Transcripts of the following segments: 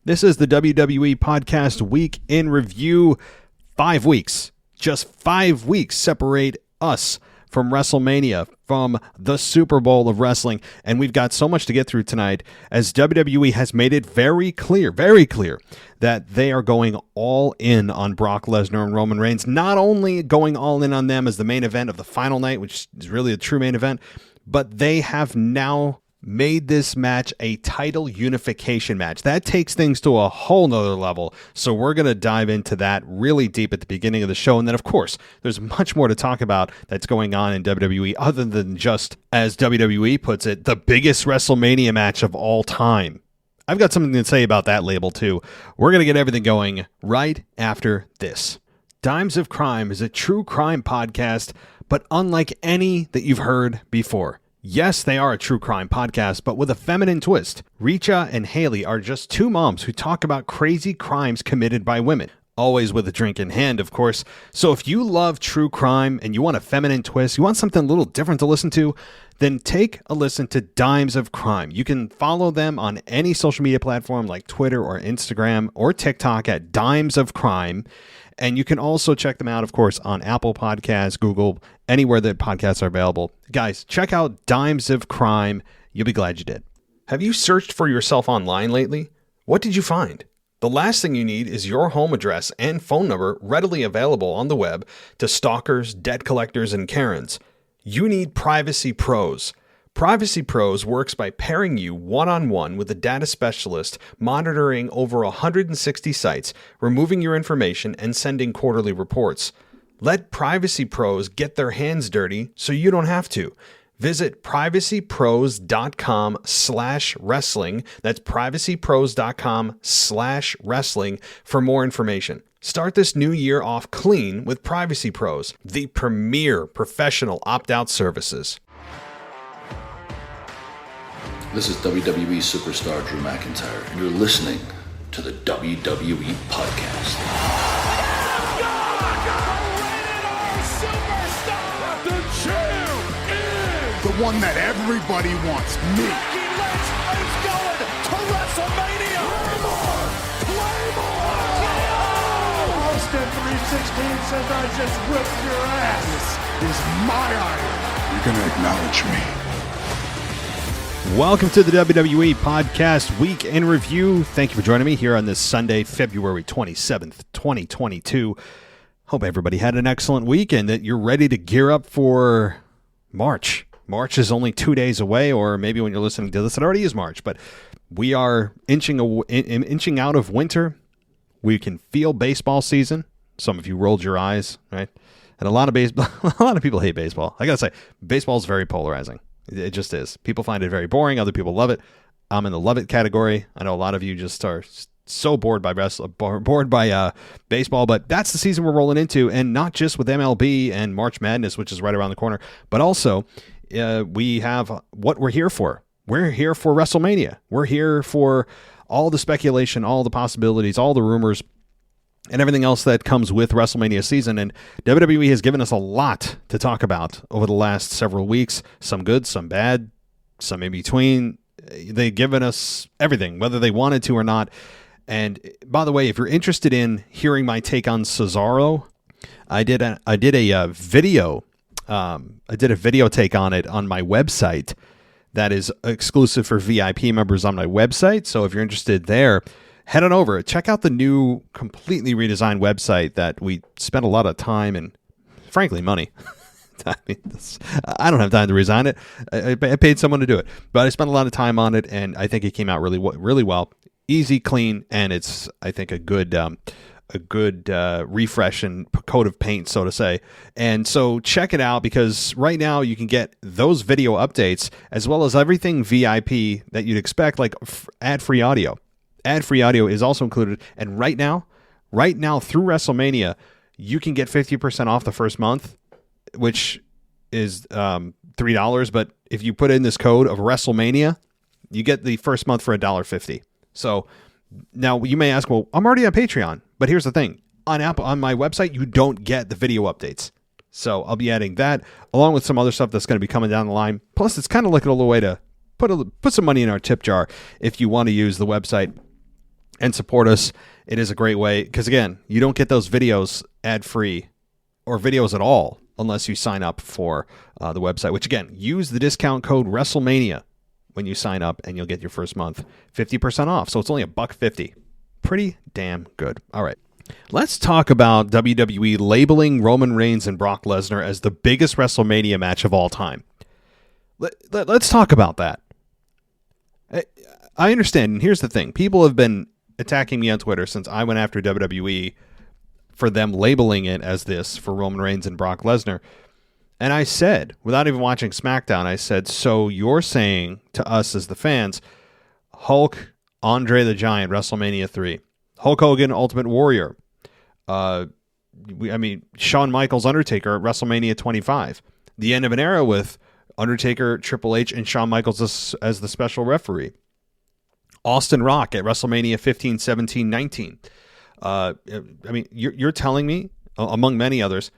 This is the WWE Podcast Week in Review. 5 weeks, just 5 weeks separate us from WrestleMania, from the Super Bowl of wrestling. And we've got so much to get through tonight as WWE has made it very clear that they are going all in on Brock Lesnar and Roman Reigns. Not only going all in on them as the main event of the final night, which is really a true main event, but they have now made this match a title unification match. That takes things to a whole nother level. So we're going to dive into that really deep at the beginning of the show. And then, of course, there's much more to talk about that's going on in WWE other than just, as WWE puts it, the biggest WrestleMania match of all time. I've got something to say about that label, too. We're going to get everything going right after this. Dimes of Crime is a true crime podcast, but unlike any that you've heard before. Yes, they are a true crime podcast, but with a feminine twist. Richa and Haley are just two moms who talk about crazy crimes committed by women. Always with a drink in hand, of course. So if you love true crime and you want a feminine twist, you want something a little different to listen to, then take a listen to Dimes of Crime. You can follow them on any social media platform like Twitter or Instagram or TikTok at Dimes of Crime. And you can also check them out, of course, on Apple Podcasts, Google, anywhere that podcasts are available. Guys, check out Dimes of Crime. You'll be glad you did. Have you searched for yourself online lately? What did you find? The last thing you need is your home address and phone number readily available on the web to stalkers, debt collectors, and Karens. You need Privacy Pros. Privacy Pros works by pairing you one-on-one with a data specialist, monitoring over 160 sites, removing your information, and sending quarterly reports. Let Privacy Pros get their hands dirty so you don't have to. Visit privacypros.com/wrestling. That's privacypros.com/wrestling for more information. Start this new year off clean with Privacy Pros, the premier professional opt-out services. This is WWE superstar Drew McIntyre, and you're listening to the WWE Podcast. The champ is the one that everybody wants, me. It's going to WrestleMania. Claymore! Austin 316 says I just whipped your ass. This is my idol. You're going to acknowledge me. Welcome to the WWE Podcast Week in Review. Thank you for joining me here on this Sunday, February 27th, 2022. Hope everybody had an excellent week and that you're ready to gear up for March. March is only 2 days away, or maybe when you're listening to this, it already is March, but we are inching out of winter. We can feel baseball season. Some of you rolled your eyes, right? And a lot of people hate baseball. I gotta say, baseball is very polarizing. It just is. People find it very boring. Other people love it. I'm in the love it category. I know a lot of you just are so bored by baseball, but that's the season we're rolling into, and not just with MLB and March Madness, which is right around the corner, but also we have what we're here for. We're here for WrestleMania. We're here for all the speculation, all the possibilities, all the rumors, and everything else that comes with WrestleMania season. And WWE has given us a lot to talk about over the last several weeks. Some good, some bad, some in between. They've given us everything, whether they wanted to or not. And by the way, if you're interested in hearing my take on Cesaro, I did a video take on it on my website that is exclusive for VIP members on my website. So if you're interested there, head on over. Check out the new, completely redesigned website that we spent a lot of time and, frankly, money. I don't have time to resign it. I paid someone to do it, but I spent a lot of time on it, and I think it came out really well. Easy, clean, and it's, I think, a good refresh and coat of paint, so to say. And so check it out, because right now you can get those video updates as well as everything VIP that you'd expect, like ad-free audio. Ad-free audio is also included. And right now through WrestleMania, you can get 50% off the first month, which is $3. But if you put in this code of WrestleMania, you get the first month for $1.50. So now you may ask, well, I'm already on Patreon. But here's the thing. On my website, you don't get the video updates. So I'll be adding that along with some other stuff that's going to be coming down the line. Plus, it's kind of like a little way to put some money in our tip jar if you want to use the website and support us. It is a great way because, again, you don't get those videos ad-free or videos at all unless you sign up for the website, which, again, use the discount code WrestleMania when you sign up, and you'll get your first month 50% off. So it's only $1.50. Pretty damn good. All right. Let's talk about WWE labeling Roman Reigns and Brock Lesnar as the biggest WrestleMania match of all time. Let's talk about that. I understand, and here's the thing. People have been attacking me on Twitter since I went after WWE for them labeling it as this for Roman Reigns and Brock Lesnar. And I said, without even watching SmackDown, I said, so you're saying to us as the fans, Hulk, Andre the Giant, WrestleMania 3, Hulk Hogan, Ultimate Warrior, Shawn Michaels, Undertaker at WrestleMania 25, the end of an era with Undertaker, Triple H, and Shawn Michaels as the special referee, Austin Rock at WrestleMania 15, 17, 19. You're telling me, among many others,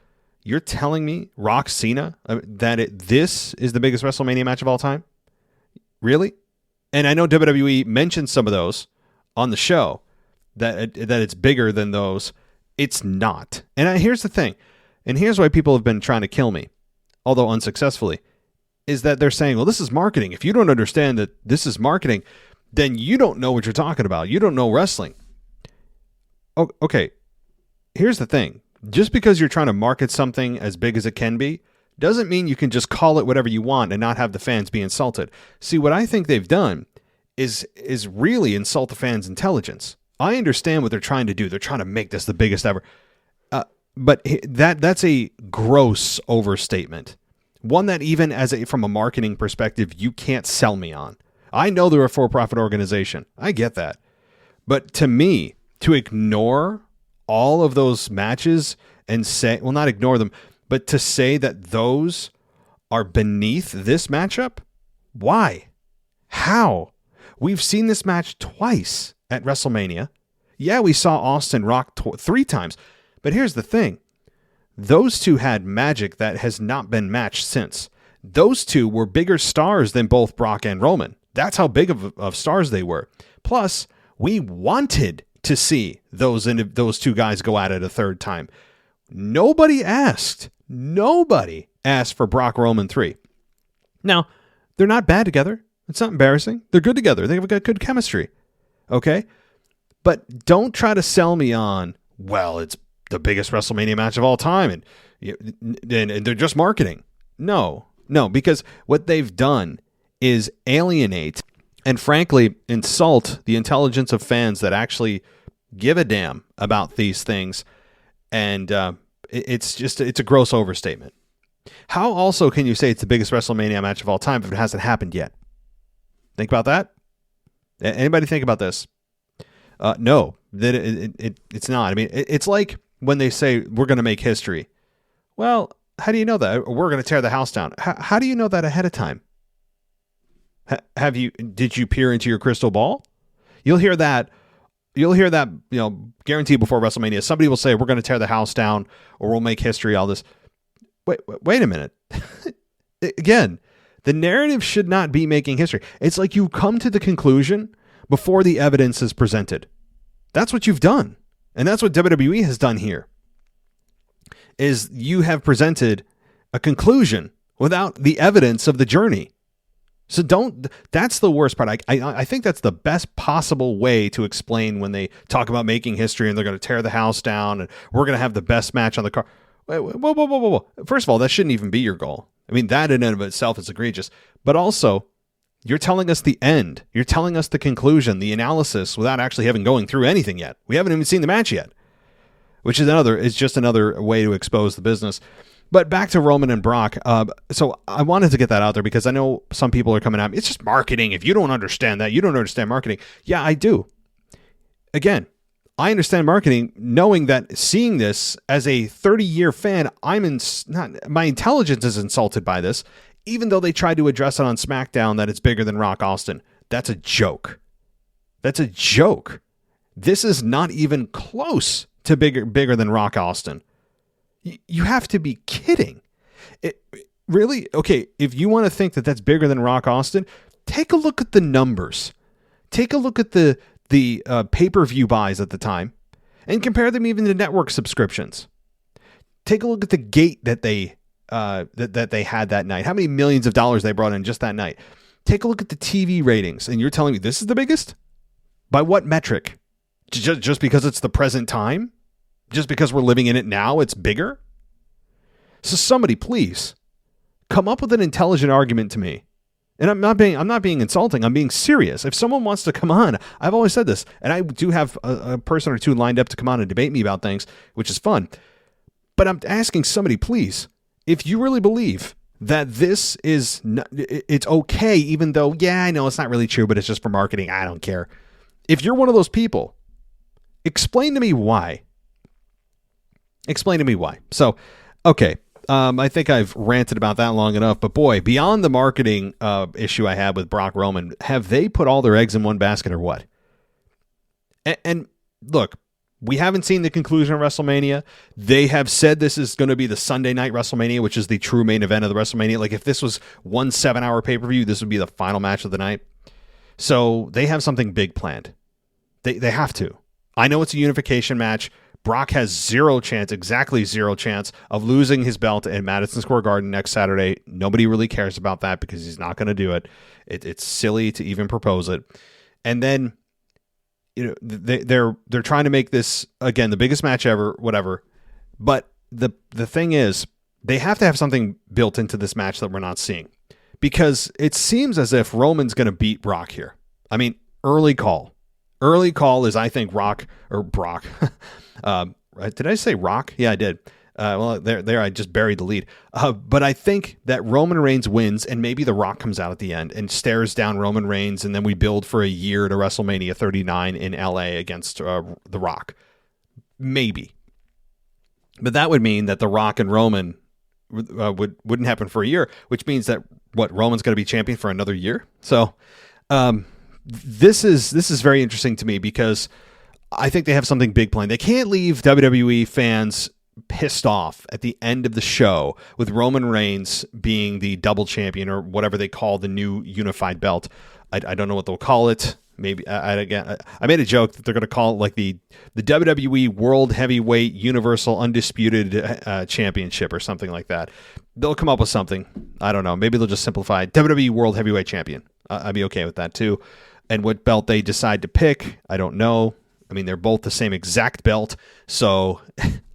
you're telling me Rock Cena, that this is the biggest WrestleMania match of all time? Really? And I know WWE mentioned some of those on the show, that it's bigger than those. It's not. And here's the thing, and here's why people have been trying to kill me, although unsuccessfully, is that they're saying, well, this is marketing. If you don't understand that this is marketing, then you don't know what you're talking about. You don't know wrestling. Oh, okay, here's the thing. Just because you're trying to market something as big as it can be, doesn't mean you can just call it whatever you want and not have the fans be insulted. See, what I think they've done is really insult the fans' intelligence. I understand what they're trying to do. They're trying to make this the biggest ever. But that's a gross overstatement. One that even from a marketing perspective, you can't sell me on. I know they're a for-profit organization. I get that. But to me, to ignore all of those matches and say, well, not ignore them, but to say that those are beneath this matchup? Why? How? We've seen this match twice at WrestleMania. Yeah, we saw Austin Rock 3 times. But here's the thing. Those two had magic that has not been matched since. Those two were bigger stars than both Brock and Roman. That's how big of stars they were. Plus, we wanted to see those two guys go at it a third time. Nobody asked for Brock Roman 3. Now, they're not bad together. It's not embarrassing. They're good together. They've got good chemistry. Okay? But don't try to sell me on, well, it's the biggest WrestleMania match of all time and they're just marketing. No, because what they've done is alienate and frankly insult the intelligence of fans that actually give a damn about these things. And it's a gross overstatement. How also can you say it's the biggest WrestleMania match of all time if it hasn't happened yet? Think about that. Anybody think about this? No, that it's not. I mean, it's like when they say we're going to make history. Well, how do you know that? We're going to tear the house down. How do you know that ahead of time? Did you peer into your crystal ball? You'll hear that, guaranteed before WrestleMania. Somebody will say, we're going to tear the house down or we'll make history, all this. Wait a minute. Again, the narrative should not be making history. It's like you come to the conclusion before the evidence is presented. That's what you've done. And that's what WWE has done here. Is you have presented a conclusion without the evidence of the journey. So that's the worst part. I think that's the best possible way to explain when they talk about making history and they're going to tear the house down and we're going to have the best match on the card. Whoa. First of all, that shouldn't even be your goal. I mean, that in and of itself is egregious. But also, you're telling us the end. You're telling us the conclusion, the analysis, without actually having going through anything yet. We haven't even seen the match yet, which is just another way to expose the business. But back to Roman and Brock. So I wanted to get that out there because I know some people are coming at me. It's just marketing. If you don't understand that, you don't understand marketing. Yeah, I do. Again, I understand marketing, knowing that seeing this as a 30-year fan, my intelligence is insulted by this, even though they tried to address it on SmackDown that it's bigger than Rock Austin. That's a joke. That's a joke. This is not even close to bigger than Rock Austin. You have to be kidding. Really? Okay, if you want to think that that's bigger than Rock Austin, take a look at the numbers. Take a look at the the pay-per-view buys at the time and compare them even to network subscriptions. Take a look at the gate that they that they had that night. How many millions of dollars they brought in just that night. Take a look at the TV ratings, and you're telling me this is the biggest? By what metric? Just because it's the present time? Just because we're living in it now, it's bigger? So somebody, please, come up with an intelligent argument to me. And I'm not being insulting. I'm being serious. If someone wants to come on, I've always said this, and I do have a person or two lined up to come on and debate me about things, which is fun. But I'm asking somebody, please, if you really believe that this is it's okay, even though, yeah, I know it's not really true, but it's just for marketing. I don't care. If you're one of those people, explain to me why. Explain to me why. So, okay. I think I've ranted about that long enough, but boy, beyond the marketing issue I had with Brock Roman, have they put all their eggs in one basket or what? And look, we haven't seen the conclusion of WrestleMania. They have said this is going to be the Sunday night WrestleMania, which is the true main event of the WrestleMania. Like if this was 1 7-hour pay-per-view, this would be the final match of the night. So they have something big planned. They have to. I know it's a unification match. Brock has exactly zero chance of losing his belt at Madison Square Garden next Saturday. Nobody really cares about that because he's not going to do it. It's silly to even propose it. And then, they're trying to make this again the biggest match ever, whatever. But the thing is, they have to have something built into this match that we're not seeing, because it seems as if Roman's going to beat Brock here. I mean, early call. Early call is, I think, Brock. Did I say Rock? Yeah, I did. Well, there, I just buried the lead. But I think that Roman Reigns wins, and maybe The Rock comes out at the end and stares down Roman Reigns, and then we build for a year to WrestleMania 39 in LA against The Rock. Maybe. But that would mean that The Rock and Roman wouldn't happen for a year, which means that, Roman's going to be champion for another year? So, this is very interesting to me because I think they have something big planned. They can't leave WWE fans pissed off at the end of the show with Roman Reigns being the double champion, or whatever they call the new unified belt. I don't know what they'll call it. Maybe I made a joke that they're going to call it like the WWE World Heavyweight Universal Undisputed Championship or something like that. They'll come up with something. I don't know. Maybe they'll just simplify WWE World Heavyweight Champion. I'd be okay with that too. And what belt they decide to pick, I don't know. I mean, they're both the same exact belt, so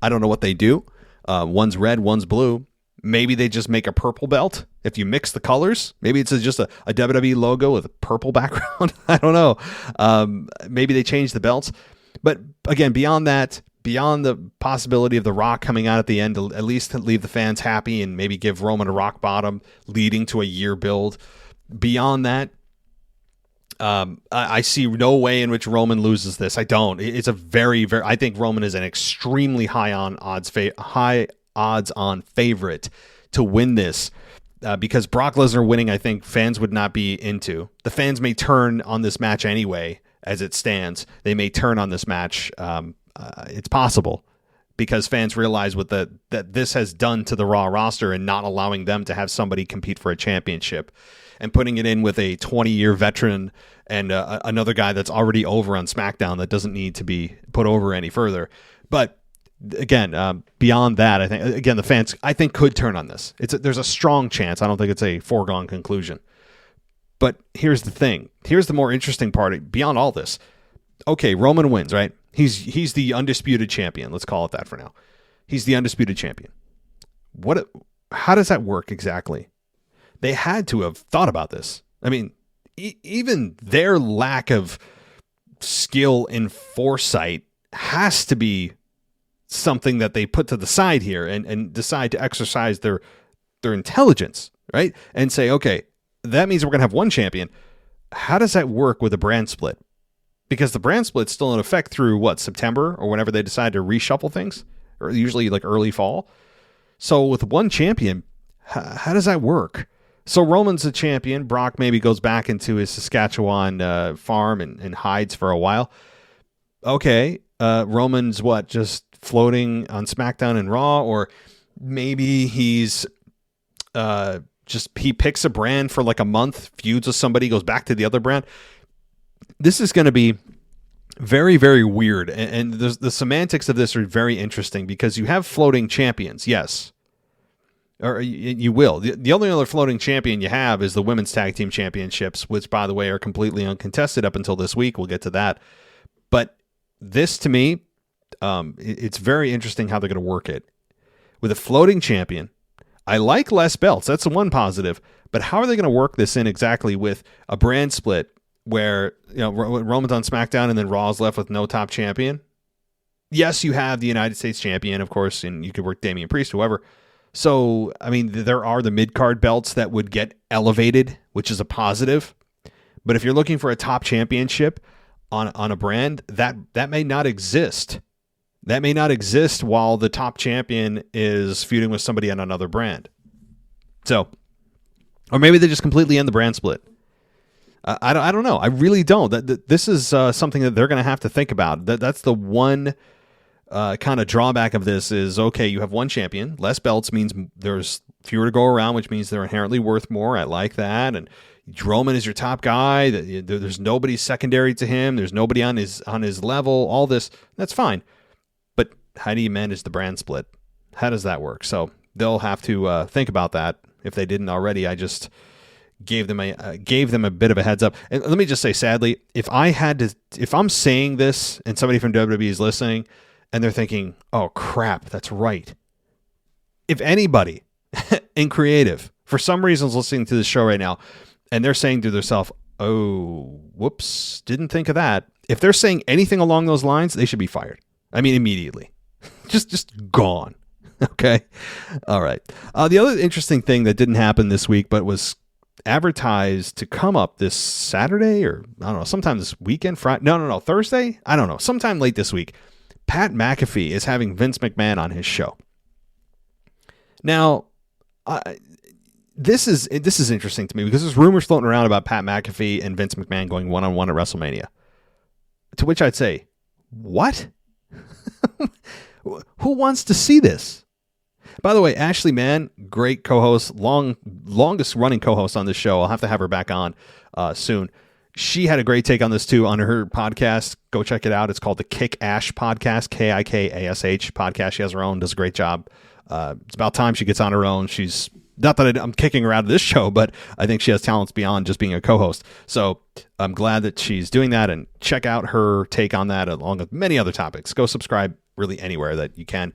I don't know what they do. One's red, one's blue. Maybe they just make a purple belt. If you mix the colors, maybe it's just a WWE logo with a purple background. I don't know. Maybe they change the belts. But again, beyond that, beyond the possibility of The Rock coming out at the end to at least leave the fans happy and maybe give Roman a rock bottom leading to a year build, beyond that, I see no way in which Roman loses this. I don't. It's a very, very. I think Roman is an extremely high odds on favorite to win this, because Brock Lesnar winning, I think fans would not be into. The fans may turn on this match anyway, as it stands. They may turn on this match. It's possible, because fans realize that this has done to the Raw roster and not allowing them to have somebody compete for a championship, and putting it in with a 20-year veteran and another guy that's already over on SmackDown that doesn't need to be put over any further. But again, beyond that, I think, again, the fans, I think, could turn on this. There's a strong chance. I don't think it's a foregone conclusion. But here's the thing. Here's the more interesting part beyond all this. Okay, Roman wins, right? He's the undisputed champion. Let's call it that for now. He's the undisputed champion. How does that work exactly? They had to have thought about this. I mean, even their lack of skill and foresight has to be something that they put to the side here and decide to exercise their intelligence, right? And say, okay, that means we're going to have one champion. How does that work with a brand split? Because the brand split's still in effect through September or whenever they decide to reshuffle things, or usually like early fall. So with one champion, how does that work? So Roman's the champion. Brock maybe goes back into his Saskatchewan farm and hides for a while. Okay, Roman's just floating on SmackDown and Raw, or maybe he's he picks a brand for like a month, feuds with somebody, goes back to the other brand. This is going to be Very, very weird. And the semantics of this are very interesting because you have floating champions, yes. Or you will. The only other floating champion you have is the Women's Tag Team Championships, which, by the way, are completely uncontested up until this week. We'll get to that. But this, to me, it's very interesting how they're going to work it. With a floating champion, I like less belts. That's the one positive. But how are they going to work this in exactly with a brand split where Roman's on SmackDown and then Raw's left with no top champion? Yes, you have the United States champion, of course, and you could work Damian Priest, whoever. So, I mean, there are the mid-card belts that would get elevated, which is a positive. But if you're looking for a top championship on a brand, that may not exist. That may not exist while the top champion is feuding with somebody on another brand. So, or maybe they just completely end the brand split. I don't know. I really don't. This is something that they're going to have to think about. That's the one kind of drawback of this is, okay, you have one champion. Less belts means there's fewer to go around, which means they're inherently worth more. I like that. And Roman is your top guy. There's nobody secondary to him. There's nobody on his level. All this, that's fine. But how do you manage the brand split? How does that work? So they'll have to think about that. If they didn't already, I just gave them a bit of a heads up. And let me just say, sadly, if I'm saying this and somebody from WWE is listening and they're thinking, oh crap, that's right. If anybody in creative, for some reason, is listening to this show right now, and they're saying to themselves, oh, whoops, didn't think of that. If they're saying anything along those lines, they should be fired. I mean, immediately. just gone. Okay. All right. The other interesting thing that didn't happen this week, but was advertised to come up this Saturday, or I don't know, sometime this weekend, Friday. No, Thursday. I don't know. Sometime late this week. Pat McAfee is having Vince McMahon on his show. Now, this is interesting to me because there's rumors floating around about Pat McAfee and Vince McMahon going one-on-one at WrestleMania. To which I'd say, what? Who wants to see this? By the way, Ashley Mann, great co-host, longest running co-host on this show. I'll have to have her back on soon. She had a great take on this too on her podcast. Go check it out. It's called the Kick Ash Podcast, KIKASH podcast. She has her own, does a great job. It's about time she gets on her own. She's not that I'm kicking her out of this show, but I think she has talents beyond just being a co-host. So I'm glad that she's doing that, and check out her take on that along with many other topics. Go subscribe really anywhere that you can.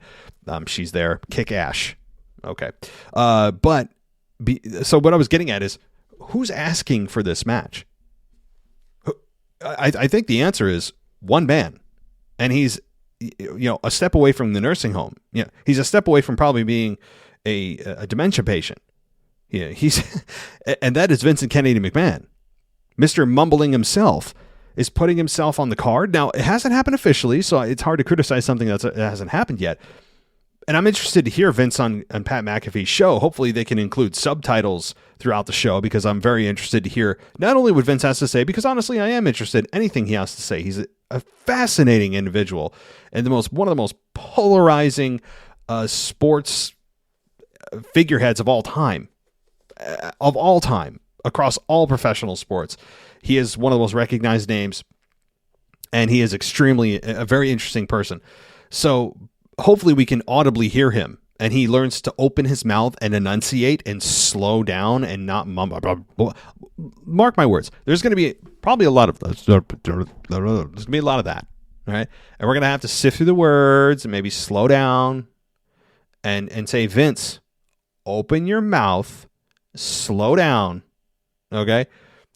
She's there. Kick Ash. Okay. So what I was getting at is, who's asking for this match? I think the answer is one man, and he's a step away from the nursing home. Yeah, he's a step away from probably being a dementia patient. Yeah, and that is Vincent Kennedy McMahon. Mr. Mumbling himself is putting himself on the card. Now, it hasn't happened officially, so it's hard to criticize something that hasn't happened yet. And I'm interested to hear Vince on Pat McAfee's show. Hopefully they can include subtitles throughout the show, because I'm very interested to hear not only what Vince has to say, because honestly, I am interested in anything he has to say. He's a fascinating individual and one of the most polarizing sports figureheads of all time. Across all professional sports. He is one of the most recognized names, and he is a very interesting person. So hopefully we can audibly hear him, and he learns to open his mouth and enunciate and slow down and not mumble. Mark my words. There's going to be probably a lot of there's going to be a lot of that. All right. And we're going to have to sift through the words and maybe slow down and say, Vince, open your mouth, slow down. Okay.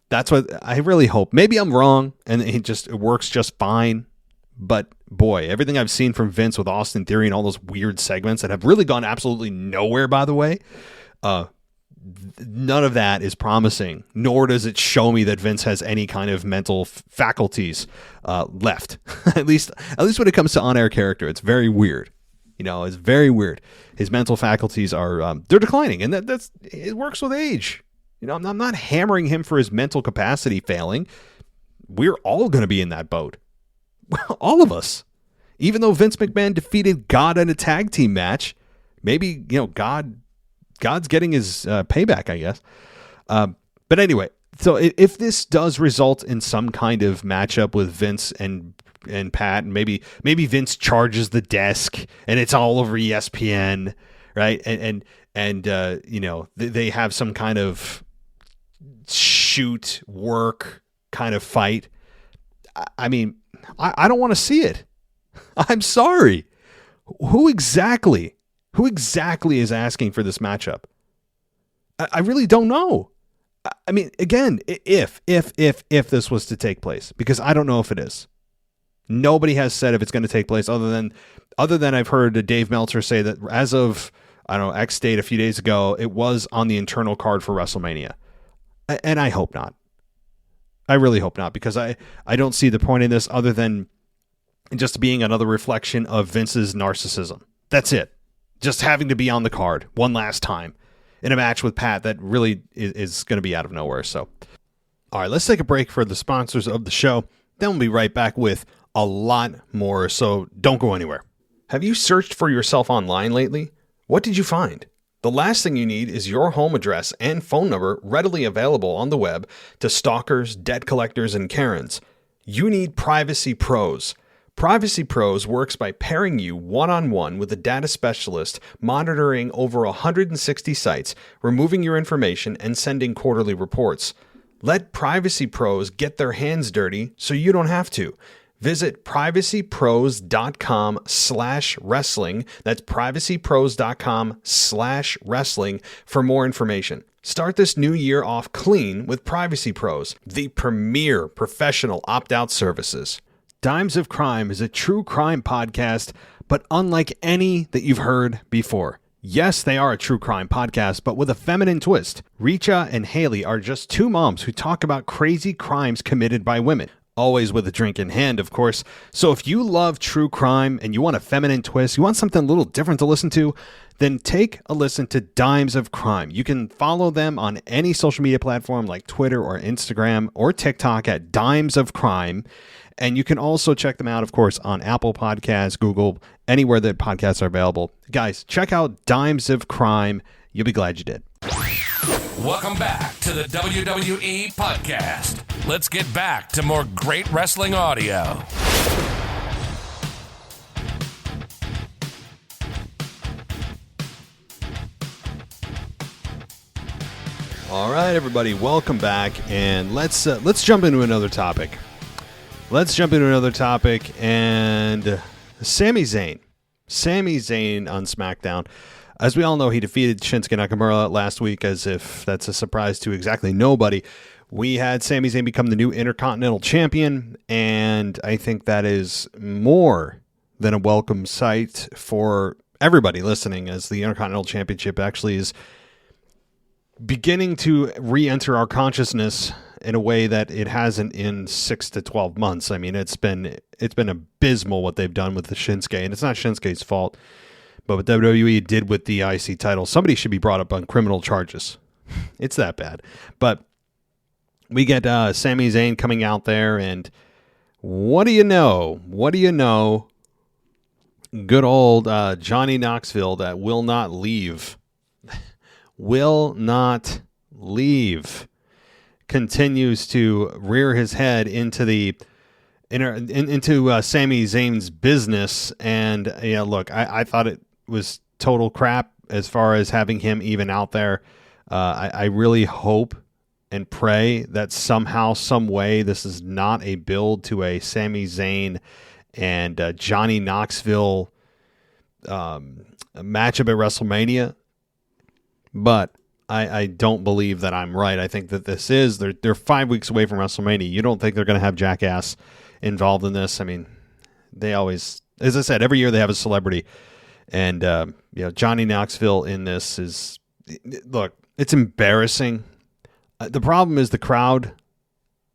That's what I really hope. Maybe I'm wrong and it works just fine. But boy, everything I've seen from Vince with Austin Theory and all those weird segments that have really gone absolutely nowhere, by the way, none of that is promising, nor does it show me that Vince has any kind of mental faculties left. at least when it comes to on-air character, it's very weird. It's very weird. His mental faculties are they're declining, and it works with age. I'm not hammering him for his mental capacity failing. We're all going to be in that boat. All of us. Even though Vince McMahon defeated God in a tag team match, maybe, God's getting his payback, I guess. But anyway, so if this does result in some kind of matchup with Vince and and Pat, and maybe Vince charges the desk and it's all over ESPN, right? And they have some kind of shoot work kind of fight. I mean, I don't want to see it. I'm sorry. Who exactly is asking for this matchup? I really don't know. I mean, again, if this was to take place, because I don't know if it is. Nobody has said if it's going to take place other than I've heard Dave Meltzer say that as of, I don't know, X date a few days ago, it was on the internal card for WrestleMania. And I hope not. I really hope not, because I don't see the point in this other than just being another reflection of Vince's narcissism. That's it. Just having to be on the card one last time in a match with Pat that really is going to be out of nowhere. So, all right, let's take a break for the sponsors of the show. Then we'll be right back with a lot more, so don't go anywhere. Have you searched for yourself online lately? What did you find? The last thing you need is your home address and phone number readily available on the web to stalkers, debt collectors, and Karens. You need Privacy Pros. Privacy Pros works by pairing you one-on-one with a data specialist monitoring over 160 sites, removing your information, and sending quarterly reports. Let Privacy Pros get their hands dirty so you don't have to. Visit privacypros.com/wrestling. That's privacypros.com/wrestling for more information. Start this new year off clean with Privacy Pros, the premier professional opt-out services. Dimes of Crime is a true crime podcast, but unlike any that you've heard before. Yes, they are a true crime podcast, but with a feminine twist. Richa and Haley are just two moms who talk about crazy crimes committed by women. Always with a drink in hand, of course. So if you love true crime and you want a feminine twist, you want something a little different to listen to, then take a listen to Dimes of Crime. You can follow them on any social media platform like Twitter or Instagram or TikTok at Dimes of Crime. And you can also check them out, of course, on Apple Podcasts, Google, anywhere that podcasts are available. Guys, check out Dimes of Crime. You'll be glad you did. Welcome back to the WWE Podcast. Let's get back to more great wrestling audio. All right, everybody, welcome back, and let's jump into another topic. And Sami Zayn on SmackDown. As we all know, he defeated Shinsuke Nakamura last week, as if that's a surprise to exactly nobody. We had Sami Zayn become the new Intercontinental Champion, and I think that is more than a welcome sight for everybody listening, as the Intercontinental Championship actually is beginning to re-enter our consciousness in a way that it hasn't in 6 to 12 months. I mean, it's been abysmal what they've done with the Shinsuke, and it's not Shinsuke's fault. But what WWE did with the IC title, somebody should be brought up on criminal charges. It's that bad. But we get Sami Zayn coming out there, and what do you know? Good old Johnny Knoxville that will not leave. Continues to rear his head into Sami Zayn's business. And look, I thought it was total crap as far as having him even out there. I really hope and pray that somehow, some way, this is not a build to a Sami Zayn and Johnny Knoxville matchup at WrestleMania. But I don't believe that I'm right. I think that this is, they're 5 weeks away from WrestleMania. You don't think they're going to have Jackass involved in this? I mean, they always, as I said, every year they have a celebrity. And, Johnny Knoxville in this is, look, it's embarrassing. The problem is the crowd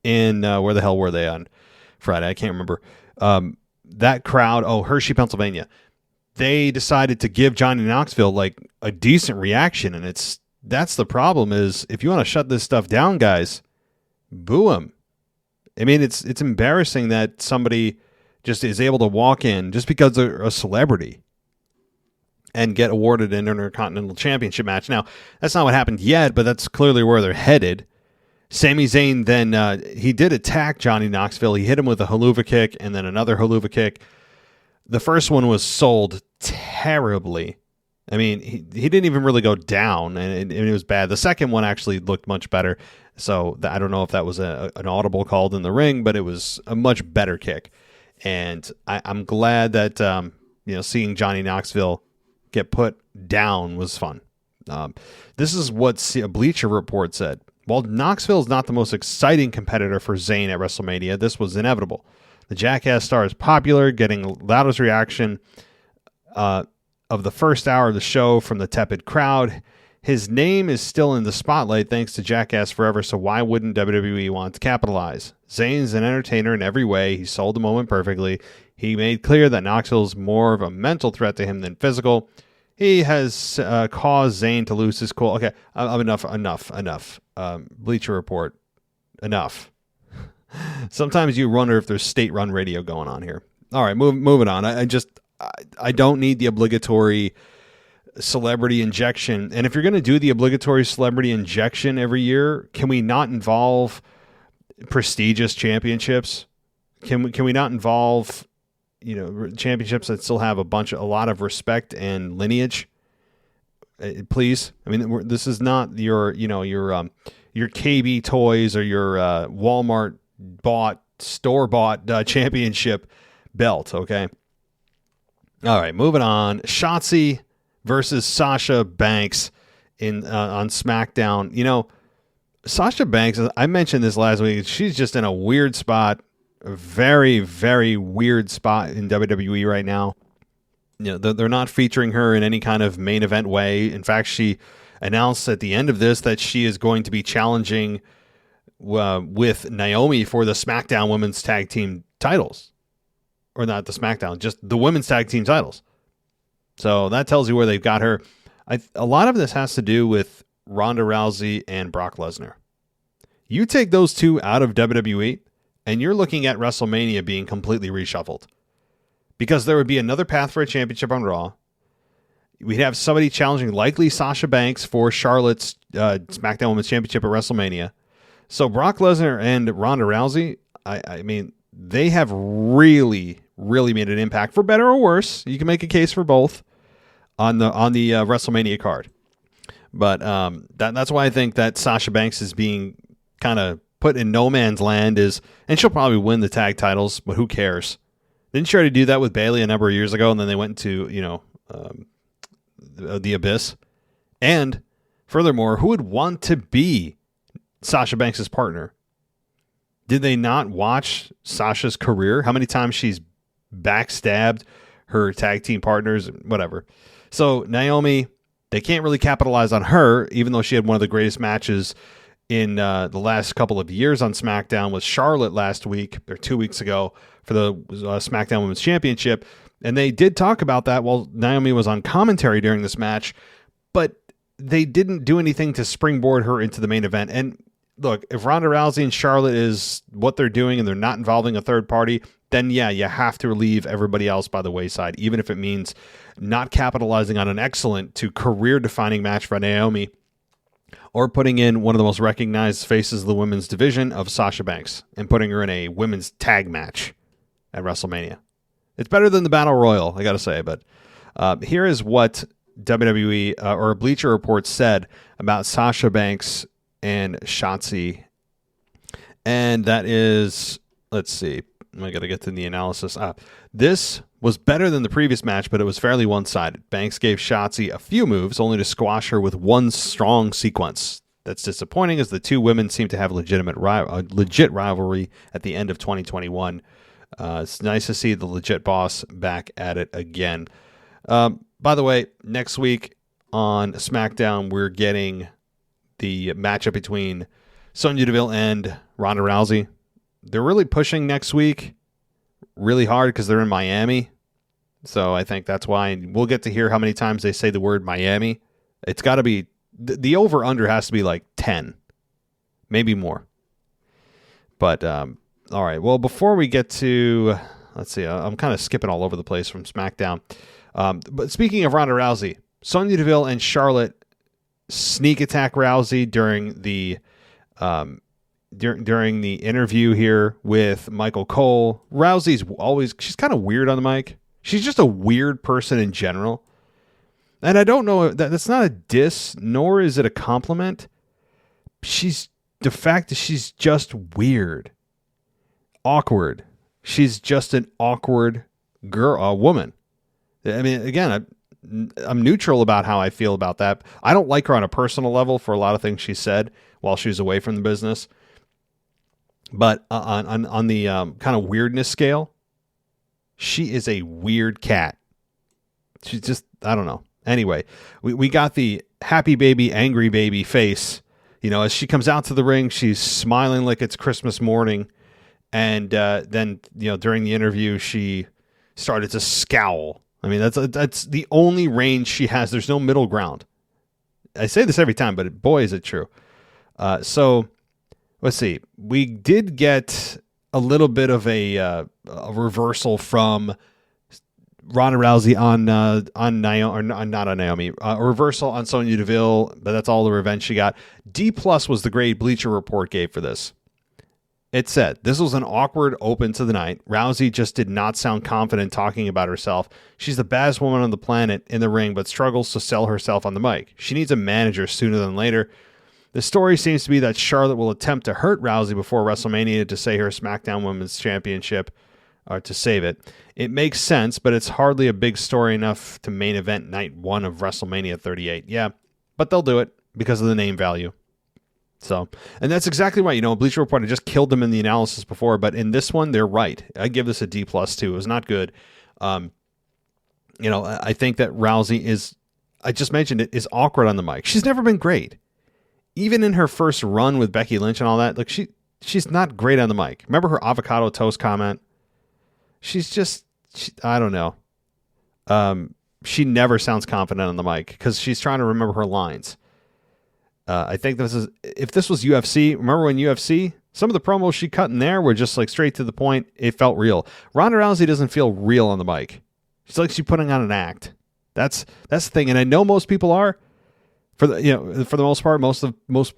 in, where the hell were they on Friday? I can't remember. That crowd, Hershey, Pennsylvania. They decided to give Johnny Knoxville like a decent reaction. And that's the problem, is if you want to shut this stuff down, guys, boo him. I mean, it's embarrassing that somebody just is able to walk in just because they're a celebrity and get awarded an Intercontinental Championship match. Now, that's not what happened yet, but that's clearly where they're headed. Sami Zayn then, he did attack Johnny Knoxville. He hit him with a haluva kick and then another haluva kick. The first one was sold terribly. I mean, he didn't even really go down, and it was bad. The second one actually looked much better. So I don't know if that was an audible called in the ring, but it was a much better kick. And I'm glad that seeing Johnny Knoxville get put down was fun. This is what a Bleacher Report said. While Knoxville is not the most exciting competitor for Zayn at WrestleMania, this was inevitable. The Jackass star is popular, getting loudest reaction of the first hour of the show from the tepid crowd. His name is still in the spotlight thanks to Jackass Forever, so why wouldn't WWE want to capitalize? Zayn's an entertainer in every way. He sold the moment perfectly. He made clear that Knoxville's more of a mental threat to him than physical. He has caused Zayn to lose his cool. Okay, enough. Bleacher Report, enough. Sometimes you wonder if there's state-run radio going on here. All right, moving on. I don't need the obligatory celebrity injection. And if you're going to do the obligatory celebrity injection every year, can we not involve prestigious championships? Can we not involve championships that still have a lot of respect and lineage? Please. I mean, this is not your KB Toys or your Walmart store-bought championship belt, okay? All right, moving on. Shotzi versus Sasha Banks on SmackDown. Sasha Banks, I mentioned this last week, she's just in a weird spot, a very, very weird spot in WWE right now. They're not featuring her in any kind of main event way. In fact, she announced at the end of this that she is going to be challenging with Naomi for the SmackDown Women's Tag Team titles. Or not the SmackDown, just the Women's Tag Team titles. So that tells you where they've got her. A lot of this has to do with Ronda Rousey and Brock Lesnar. You take those two out of WWE, and you're looking at WrestleMania being completely reshuffled. Because there would be another path for a championship on Raw. We'd have somebody challenging likely Sasha Banks for Charlotte's SmackDown Women's Championship at WrestleMania. So Brock Lesnar and Ronda Rousey, I mean, they have really, really made an impact, for better or worse. You can make a case for both on the WrestleMania card. But that's why I think that Sasha Banks is being kind of put in no man's land, and she'll probably win the tag titles, but who cares? Didn't she already do that with Bayley a number of years ago, and then they went to the Abyss? And furthermore, who would want to be Sasha Banks' partner? Did they not watch Sasha's career? How many times she's backstabbed her tag team partners, whatever. So Naomi, they can't really capitalize on her, even though she had one of the greatest matches in the last couple of years on SmackDown with Charlotte last week, or 2 weeks ago, for the SmackDown Women's Championship. And they did talk about that while Naomi was on commentary during this match, but they didn't do anything to springboard her into the main event. And look, if Ronda Rousey and Charlotte is what they're doing and they're not involving a third party, then yeah, you have to leave everybody else by the wayside, even if it means not capitalizing on an excellent to career-defining match for Naomi, or putting in one of the most recognized faces of the women's division of Sasha Banks and putting her in a women's tag match at WrestleMania. It's better than the Battle Royal, I got to say, but here is what WWE or Bleacher Report said about Sasha Banks and Shotzi. And that is, let's see, I got to get to the analysis. This was better than the previous match, but it was fairly one-sided. Banks gave Shotzi a few moves, only to squash her with one strong sequence. That's disappointing, as the two women seem to have legit rivalry at the end of 2021. It's nice to see the legit boss back at it again. By the way, next week on SmackDown, we're getting the matchup between Sonya Deville and Ronda Rousey. They're really pushing next week really hard because they're in Miami. So I think that's why. We'll get to hear how many times they say the word Miami. It's got to be, the over-under has to be like 10, maybe more. But, all right. Well, before we get to, let's see, I'm kind of skipping all over the place from SmackDown. But speaking of Ronda Rousey, Sonya Deville and Charlotte sneak attack Rousey during the during the interview here with Michael Cole. She's kind of weird on the mic. She's just a weird person in general. And I don't know, that's not a diss, nor is it a compliment. The fact that she's just weird. Awkward. She's just an awkward woman. I mean, again, I'm neutral about how I feel about that. I don't like her on a personal level for a lot of things she said while she was away from the business. But on the kind of weirdness scale, she is a weird cat. She's just, I don't know. Anyway, we got the happy baby, angry baby face. You know, as she comes out to the ring, she's smiling like it's Christmas morning. And then, you know, during the interview, she started to scowl. I mean, that's the only range she has. There's no middle ground. I say this every time, but boy, is it true. So let's see. We did get a little bit of a reversal from Ronda Rousey on Naomi, or not on Naomi. A reversal on Sonya Deville, but that's all the revenge she got. D+ was the grade Bleacher Report gave for this. It said, this was an awkward open to the night. Rousey just did not sound confident talking about herself. She's the baddest woman on the planet in the ring, but struggles to sell herself on the mic. She needs a manager sooner than later. The story seems to be that Charlotte will attempt to hurt Rousey before WrestleMania to save her SmackDown Women's Championship, or to save it. It makes sense, but it's hardly a big story enough to main event night 1 of WrestleMania 38. Yeah, but they'll do it because of the name value. So, and that's exactly right. You know, Bleacher Report, I just killed them in the analysis before, but in this one, they're right. I give this a D+ too. It was not good. You know, I think that Rousey is, I just mentioned it, is awkward on the mic. She's never been great. Even in her first run with Becky Lynch and all that, like she's not great on the mic. Remember her avocado toast comment? She's just, I don't know. She never sounds confident on the mic because she's trying to remember her lines. I think if this was UFC, remember when UFC, some of the promos she cut in there were just like straight to the point. It felt real. Ronda Rousey doesn't feel real on the mic. She's like she's putting on an act. That's the thing. And I know most people are, for the most part, most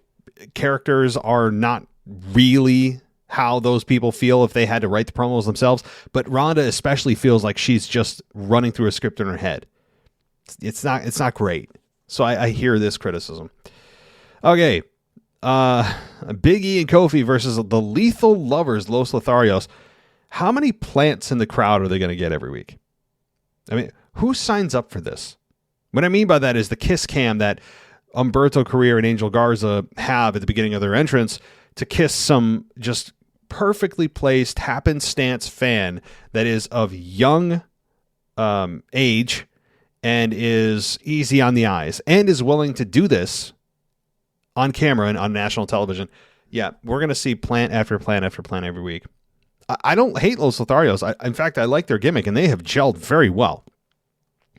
characters are not really how those people feel if they had to write the promos themselves. But Ronda especially feels like she's just running through a script in her head. It's not great. So I hear this criticism. Okay, Biggie and Kofi versus the Lethal Lovers, Los Lotharios. How many plants in the crowd are they going to get every week? I mean, who signs up for this? What I mean by that is the kiss cam that Humberto Carrillo and Angel Garza have at the beginning of their entrance to kiss some just perfectly placed happenstance fan that is of young age and is easy on the eyes and is willing to do this on camera and on national television. Yeah, we're going to see plant after plant after plant every week. I don't hate Los Lotharios. In fact, I like their gimmick, and they have gelled very well.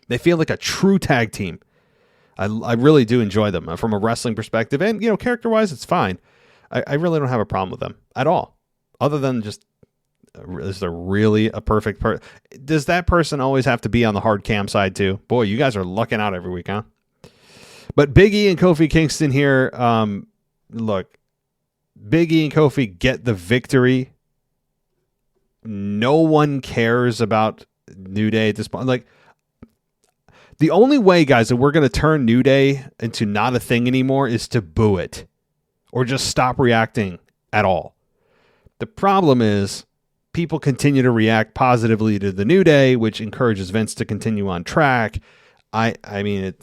They feel like a true tag team. I really do enjoy them from a wrestling perspective. And, you know, character-wise, it's fine. I really don't have a problem with them at all. Other than just, is there really a perfect person? Does that person always have to be on the hard cam side, too? Boy, you guys are lucking out every week, huh? But Biggie and Kofi Kingston here, look, Biggie and Kofi get the victory. No one cares about New Day at this point. Like, the only way, guys, that we're going to turn New Day into not a thing anymore is to boo it or just stop reacting at all. The problem is people continue to react positively to the New Day, which encourages Vince to continue on track. I mean,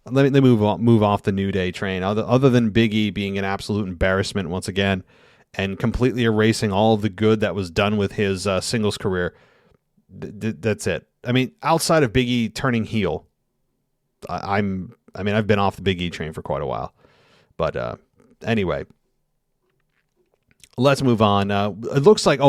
let me move off the New Day train. Other than Big E being an absolute embarrassment once again and completely erasing all of the good that was done with his singles career, that's it. I mean, outside of Big E turning heel, I've been off the Big E train for quite a while. But anyway, let's move on. It looks like,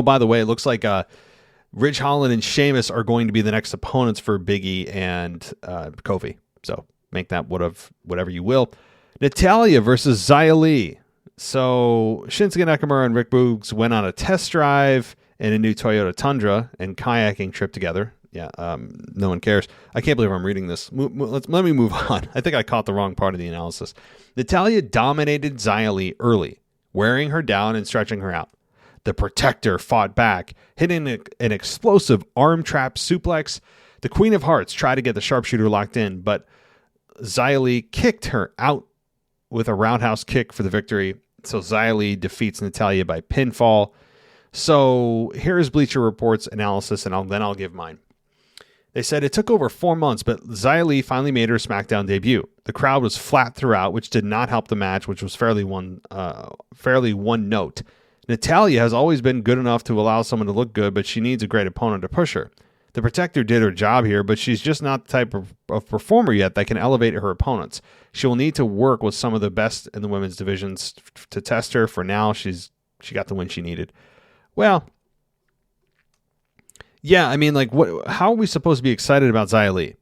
Ridge Holland and Sheamus are going to be the next opponents for Big E and Kofi. So make that whatever you will. Natalya versus Xia Li. So Shinsuke Nakamura and Rick Boogs went on a test drive in a new Toyota Tundra and kayaking trip together. Yeah, no one cares. I can't believe I'm reading this. Let me move on. I think I caught the wrong part of the analysis. Natalya dominated Xia Li early, wearing her down and stretching her out. The Protector fought back, hitting an explosive arm trap suplex. The Queen of Hearts tried to get the sharpshooter locked in, but Xia Li kicked her out with a roundhouse kick for the victory. So Xia Li defeats Natalya by pinfall. So here's Bleacher Report's analysis, and then I'll give mine. They said it took over 4 months, but Xia Li finally made her SmackDown debut. The crowd was flat throughout, which did not help the match, which was fairly one note. Natalya has always been good enough to allow someone to look good, but she needs a great opponent to push her. The Protector did her job here, but she's just not the type of performer yet that can elevate her opponents. She will need to work with some of the best in the women's divisions to test her. For now, she got the win she needed. Well, yeah, I mean, like, how are we supposed to be excited about Xia Li?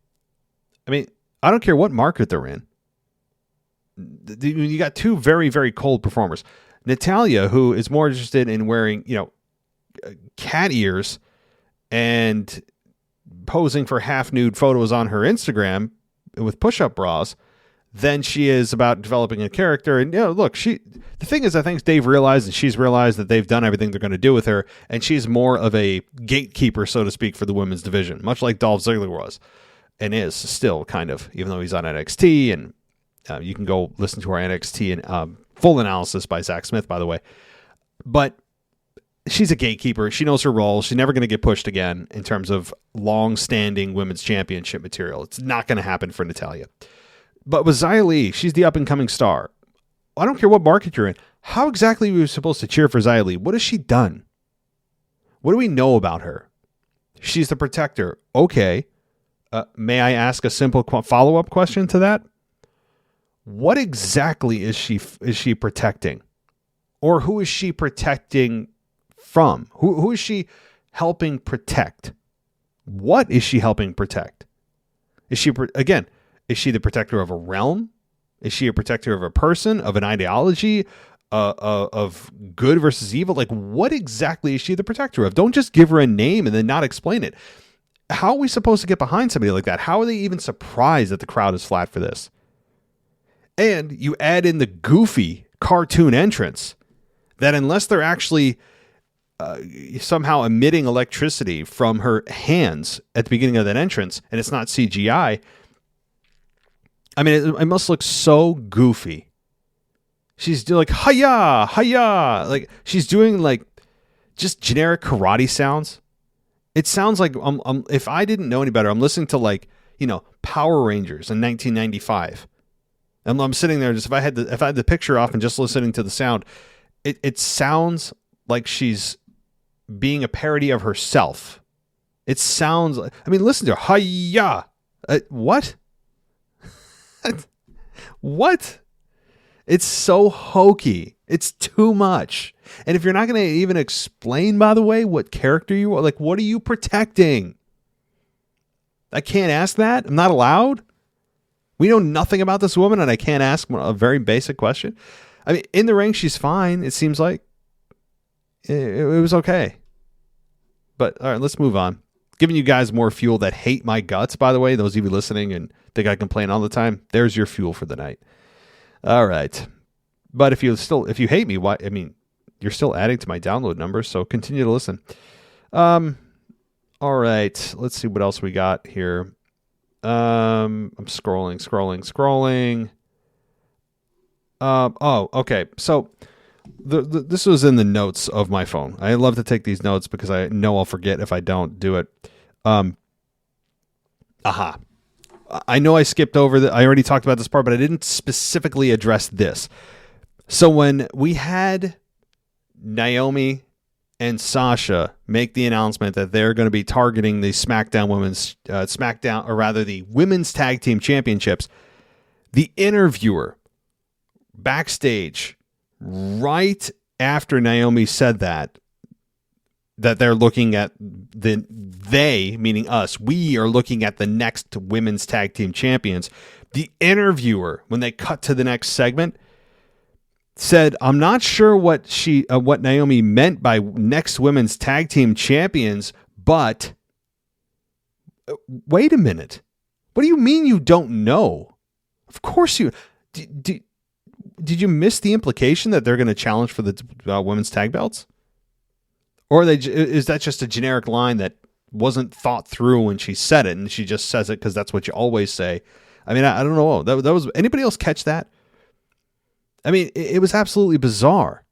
I mean, I don't care what market they're in. You got two very, very cold performers. Natalya, who is more interested in wearing, cat ears and posing for half-nude photos on her Instagram with push-up bras than she is about developing a character. And, look, the thing is, I think Dave realized and she's realized that they've done everything they're going to do with her, and she's more of a gatekeeper, so to speak, for the women's division, much like Dolph Ziggler was and is still kind of, even though he's on NXT. And you can go listen to our NXT and full analysis by Zach Smith, by the way. But she's a gatekeeper. She knows her role. She's never going to get pushed again in terms of long-standing women's championship material. It's not going to happen for Natalya. But with Xia Li, she's the up-and-coming star. I don't care what market you're in. How exactly are we supposed to cheer for Xia Li? What has she done? What do we know about her? She's the Protector. Okay. May I ask a simple follow-up question to that? What exactly is she protecting? Or who is she protecting from? Who is she helping protect? What is she helping protect? Is she the protector of a realm? Is she a protector of a person, of an ideology, of good versus evil? Like, what exactly is she the protector of? Don't just give her a name and then not explain it. How are we supposed to get behind somebody like that? How are they even surprised that the crowd is flat for this? And you add in the goofy cartoon entrance that, unless they're actually somehow emitting electricity from her hands at the beginning of that entrance, and it's not CGI, I mean, it must look so goofy. She's doing like, hi-ya, hi-ya. Like, she's doing like just generic karate sounds. It sounds like, if I didn't know any better, I'm listening to Power Rangers in 1995. And I'm sitting there, just if I had the picture off and just listening to the sound, it sounds like she's being a parody of herself. It sounds like, listen to her. Hi-ya. What? What? It's so hokey. It's too much. And if you're not going to even explain, by the way, what character you are, like, what are you protecting? I can't ask that. I'm not allowed. We know nothing about this woman, and I can't ask a very basic question. I mean, in the ring, she's fine. It seems like it was okay. But all right, let's move on. Giving you guys more fuel that hate my guts, by the way, those of you listening and think I complain all the time, there's your fuel for the night. All right. But if you hate me, why? I mean, you're still adding to my download numbers, so continue to listen. All right. Let's see what else we got here. I'm scrolling. Okay. So this was in the notes of my phone. I love to take these notes because I know I'll forget if I don't do it. I know I skipped over I already talked about this part, but I didn't specifically address this. So when we had Naomi and Sasha make the announcement that they're going to be targeting the the Women's Tag Team Championships, the interviewer backstage, right after Naomi said that they're looking at they, meaning us, we are looking at the next Women's Tag Team Champions. The interviewer, when they cut to the next segment, said, I'm not sure what Naomi meant by next Women's Tag Team Champions, but wait a minute. What do you mean you don't know? Of course you... did you miss the implication that they're going to challenge for the women's tag belts? Or is that just a generic line that wasn't thought through when she said it, and she just says it because that's what you always say? I mean, I don't know. That was, anybody else catch that? I mean, it was absolutely bizarre.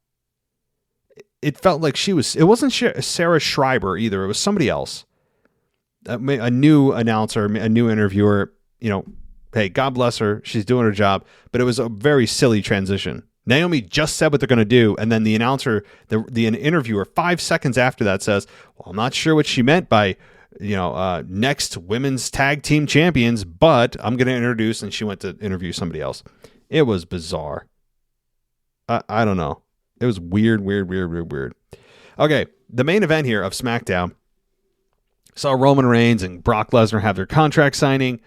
It felt like it wasn't Sarah Schreiber either. It was somebody else. A new announcer, a new interviewer, hey, God bless her. She's doing her job. But it was a very silly transition. Naomi just said what they're going to do, and then the announcer, the interviewer, 5 seconds after that says, well, I'm not sure what she meant by, next women's tag team champions, but I'm going to introduce, and she went to interview somebody else. It was bizarre. I don't know. It was weird. Okay, the main event here of SmackDown saw Roman Reigns and Brock Lesnar have their contract signing.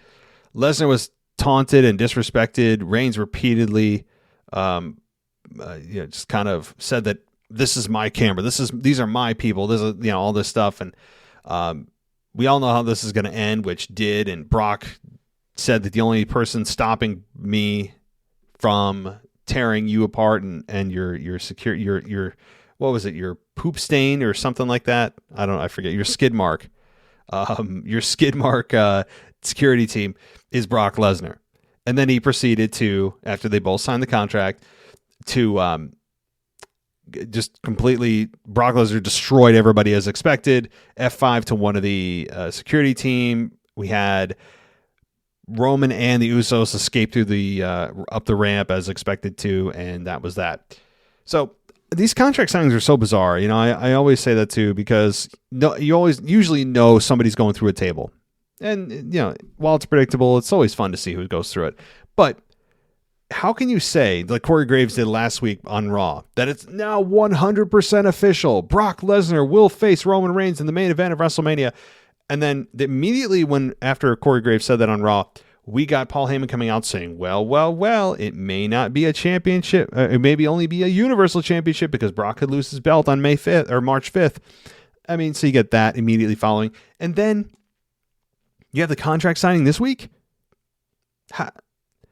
Lesnar was taunted and disrespected. Reigns repeatedly just kind of said that this is my camera. These are my people. This is, all this stuff. And we all know how this is going to end, which did. And Brock said that the only person stopping me from tearing you apart and your secure, your what was it? Your poop stain or something like that. I forget, your skid mark. Your skid mark security team is Brock Lesnar. And then he proceeded to, after they both signed the contract, to just completely, Brock Lesnar destroyed everybody as expected. F5 to one of the security team. We had Roman and the Usos escape through the up the ramp as expected to, and that was that. So these contract signings are so bizarre. I always say that too, because you usually know somebody's going through a table. And, while it's predictable, it's always fun to see who goes through it. But how can you say, like Corey Graves did last week on Raw, that it's now 100% official? Brock Lesnar will face Roman Reigns in the main event of WrestleMania. And then immediately after Corey Graves said that on Raw, we got Paul Heyman coming out saying, well, it may not be a championship. It may only be a Universal Championship because Brock could lose his belt on May 5th or March 5th. I mean, so you get that immediately following. And then you have the contract signing this week.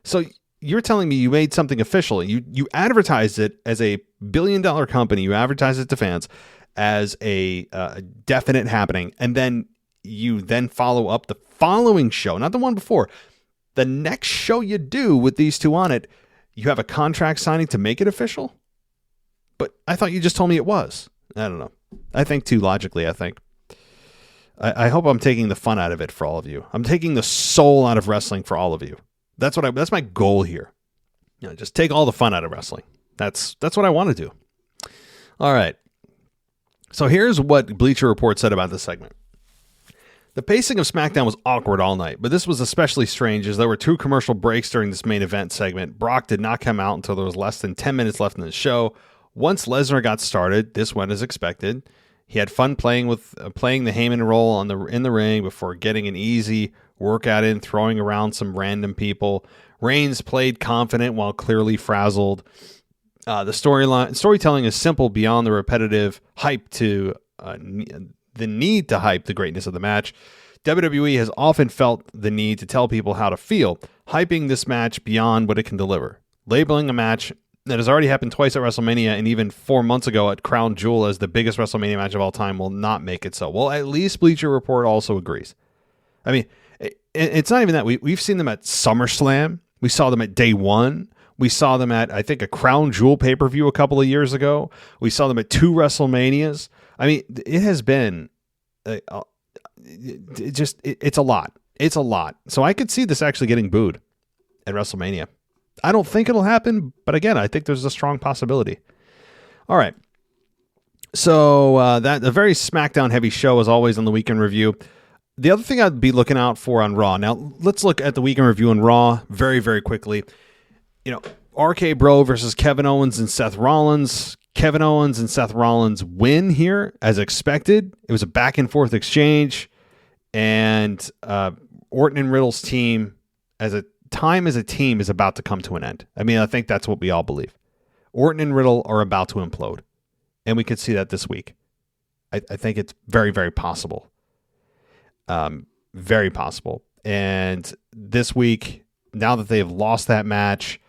So you're telling me you made something official. You advertised it as a billion-dollar company. You advertised it to fans as a definite happening. And then you follow up the following show, not the one before. The next show you do with these two on it, you have a contract signing to make it official? But I thought you just told me it was. I don't know. I think too logically, I think. I hope I'm taking the fun out of it for all of you. I'm taking the soul out of wrestling for all of you. That's my goal here. Just take all the fun out of wrestling. That's what I want to do. All right. So here's what Bleacher Report said about this segment. The pacing of SmackDown was awkward all night, but this was especially strange as there were 2 commercial breaks during this main event segment. Brock did not come out until there was less than 10 minutes left in the show. Once Lesnar got started, this went as expected. He had fun playing the Heyman role in the ring before getting an easy workout in, throwing around some random people. Reigns played confident while clearly frazzled. The storytelling is simple beyond the repetitive hype to the need to hype the greatness of the match. WWE has often felt the need to tell people how to feel, hyping this match beyond what it can deliver. Labeling a match that has already happened twice at WrestleMania and even 4 months ago at Crown Jewel as the biggest WrestleMania match of all time will not make it so. Well, at least Bleacher Report also agrees. I mean, it's not even that. We've seen them at SummerSlam. We saw them at Day One. We saw them at, I think, a Crown Jewel pay-per-view a couple of years ago. We saw them at 2 WrestleManias. I mean, it has been it's a lot. It's a lot. So I could see this actually getting booed at WrestleMania. I don't think it'll happen, but again, I think there's a strong possibility. All right. So that a very SmackDown heavy show as always on the weekend review. The other thing I'd be looking out for on Raw. Now, let's look at the weekend review on Raw very, very quickly. RK Bro versus Kevin Owens and Seth Rollins. Kevin Owens and Seth Rollins win here as expected. It was a back and forth exchange, and Orton and Riddle's team as a team is about to come to an end. I mean, I think that's what we all believe. Orton and Riddle are about to implode, and we could see that this week. I think it's very, very possible. Very possible. And this week, now that they've lost that match,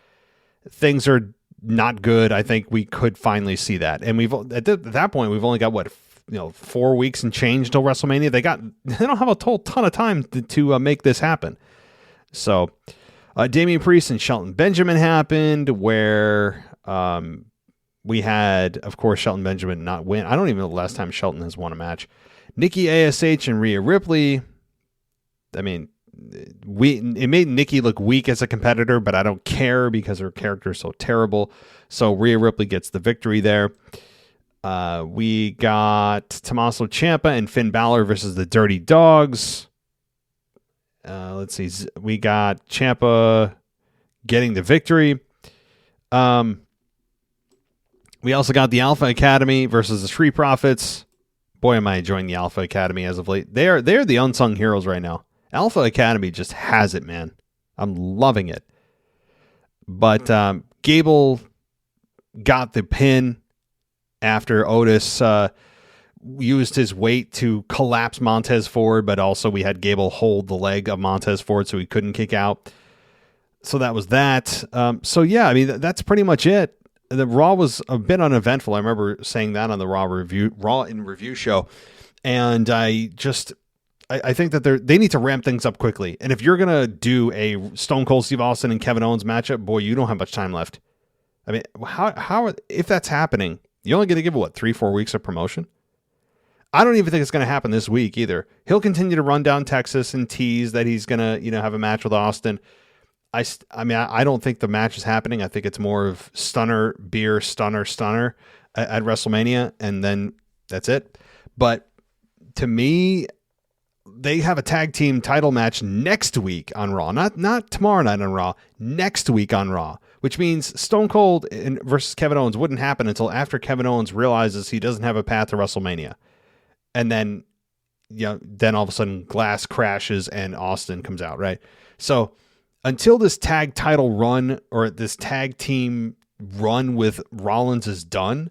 things are not good. I think we could finally see that. And we've at that point, we've only got 4 weeks and change till WrestleMania. They don't have a whole ton of time to make this happen. So Damian Priest and Shelton Benjamin happened, where we had, of course, Shelton Benjamin not win. I don't even know the last time Shelton has won a match. Nikki ASH and Rhea Ripley. I mean, it made Nikki look weak as a competitor, but I don't care because her character is so terrible. So Rhea Ripley gets the victory there. We got Tommaso Ciampa and Finn Balor versus the Dirty Dogs. Let's see. We got Ciampa getting the victory. We also got the Alpha Academy versus the Street Profits. Boy, am I enjoying the Alpha Academy as of late. They're the unsung heroes right now. Alpha Academy just has it, man. I'm loving it. But Gable got the pin after Otis used his weight to collapse Montez Ford, but also we had Gable hold the leg of Montez Ford so he couldn't kick out. So that was that. So yeah, I mean, that's pretty much it. The Raw was a bit uneventful. I remember saying that on the Raw in Review show. And I think that they need to ramp things up quickly. And if you're going to do a Stone Cold Steve Austin and Kevin Owens matchup, boy, you don't have much time left. I mean, how if that's happening, you're only going to give 3-4 weeks of promotion? I don't even think it's going to happen this week either. He'll continue to run down Texas and tease that he's going to, have a match with Austin. I don't think the match is happening. I think it's more of stunner at WrestleMania, and then that's it. But to me, they have a tag team title match next week on Raw, not tomorrow night on Raw, next week on Raw, which means Stone Cold versus Kevin Owens wouldn't happen until after Kevin Owens realizes he doesn't have a path to WrestleMania. And then, then all of a sudden Glass crashes and Austin comes out, right? So until this tag title run or this tag team run with Rollins is done,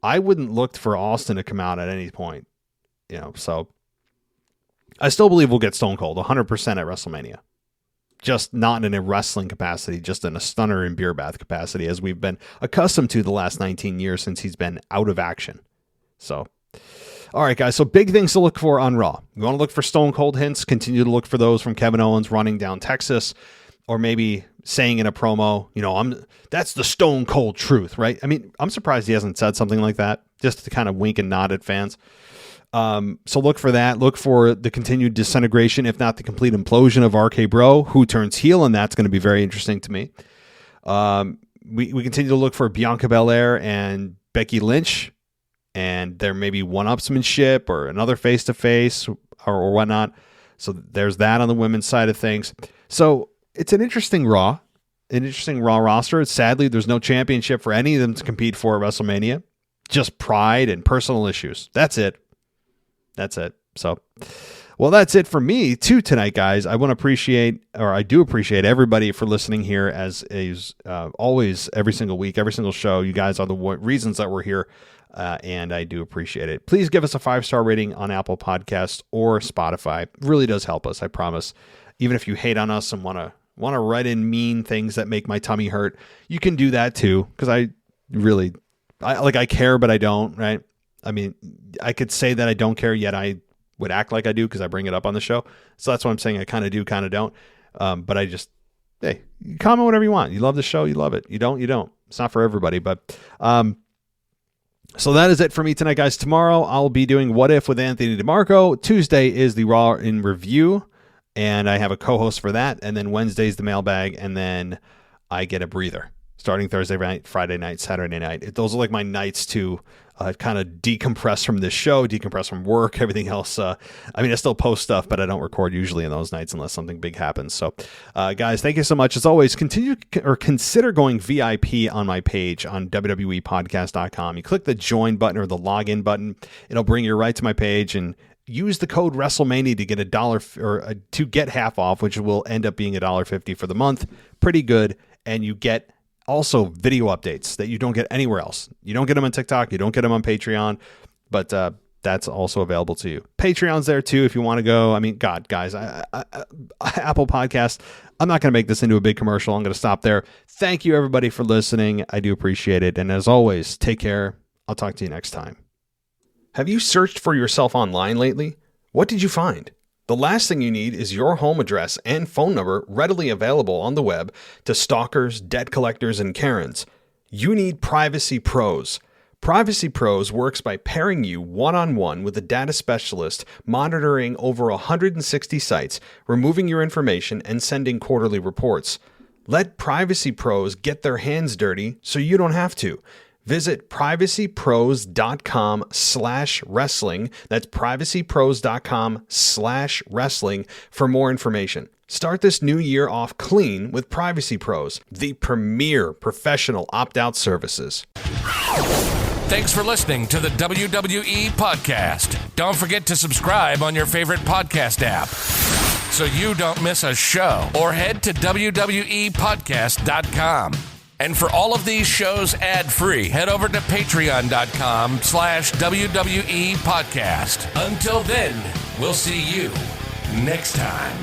I wouldn't look for Austin to come out at any point, so I still believe we'll get Stone Cold 100% at WrestleMania, just not in a wrestling capacity, just in a stunner and beer bath capacity, as we've been accustomed to the last 19 years since he's been out of action. So, all right, guys. So big things to look for on Raw. You want to look for Stone Cold hints. Continue to look for those from Kevin Owens running down Texas, or maybe saying in a promo, that's the Stone Cold truth, right? I mean, I'm surprised he hasn't said something like that, just to kind of wink and nod at fans. So look for that. Look for the continued disintegration, if not the complete implosion of RK Bro, who turns heel, and that's going to be very interesting to me. We continue to look for Bianca Belair and Becky Lynch, and there may be one-upsmanship or another face-to-face or whatnot. So there's that on the women's side of things. So it's an interesting Raw roster. Sadly, there's no championship for any of them to compete for at WrestleMania. Just pride and personal issues. That's it. So, well, that's it for me too tonight, guys. I do appreciate everybody for listening here as always, every single week, every single show. You guys are the reasons that we're here. And I do appreciate it. Please give us a 5-star rating on Apple Podcasts or Spotify. It really does help us. I promise. Even if you hate on us and want to write in mean things that make my tummy hurt, you can do that too. Cause I care, but I don't, right? I mean, I could say that I don't care, yet I would act like I do because I bring it up on the show. So that's what I'm saying. I kind of do, kind of don't. But I just, hey, you comment whatever you want. You love the show, you love it. You don't, you don't. It's not for everybody. But so that is it for me tonight, guys. Tomorrow I'll be doing What If with Anthony DeMarco. Tuesday is the Raw in Review, and I have a co-host for that. And then Wednesday's the mailbag, and then I get a breather starting Thursday night, Friday night, Saturday night. Those are like my nights to kind of decompress from this show, decompress from work, everything else. I still post stuff, but I don't record usually in those nights unless something big happens. So, guys, thank you so much. As always, consider going VIP on my page on WWEpodcast.com. You click the join button or the login button. It'll bring you right to my page, and use the code WrestleMania to get to get half off, which will end up being $1.50 for the month. Pretty good. And you get also video updates that you don't get anywhere else. You don't get them on TikTok. You don't get them on Patreon. But that's also available to you. Patreon's there too if you want to go. I mean, God, guys, Apple Podcast, I'm not going to make this into a big commercial. I'm going to stop there. Thank you, everybody, for listening. I do appreciate it. And as always, take care. I'll talk to you next time. Have you searched for yourself online lately? What did you find? The last thing you need is your home address and phone number readily available on the web to stalkers, debt collectors, and Karens. You need Privacy Pros. Privacy Pros works by pairing you one-on-one with a data specialist monitoring over 160 sites, removing your information, and sending quarterly reports. Let Privacy Pros get their hands dirty so you don't have to. Visit privacypros.com/wrestling. That's privacypros.com/wrestling for more information. Start this new year off clean with Privacy Pros, the premier professional opt-out services. Thanks for listening to the WWE Podcast. Don't forget to subscribe on your favorite podcast app so you don't miss a show, or head to WWEpodcast.com. And for all of these shows ad-free, head over to patreon.com/WWE Podcast. Until then, we'll see you next time.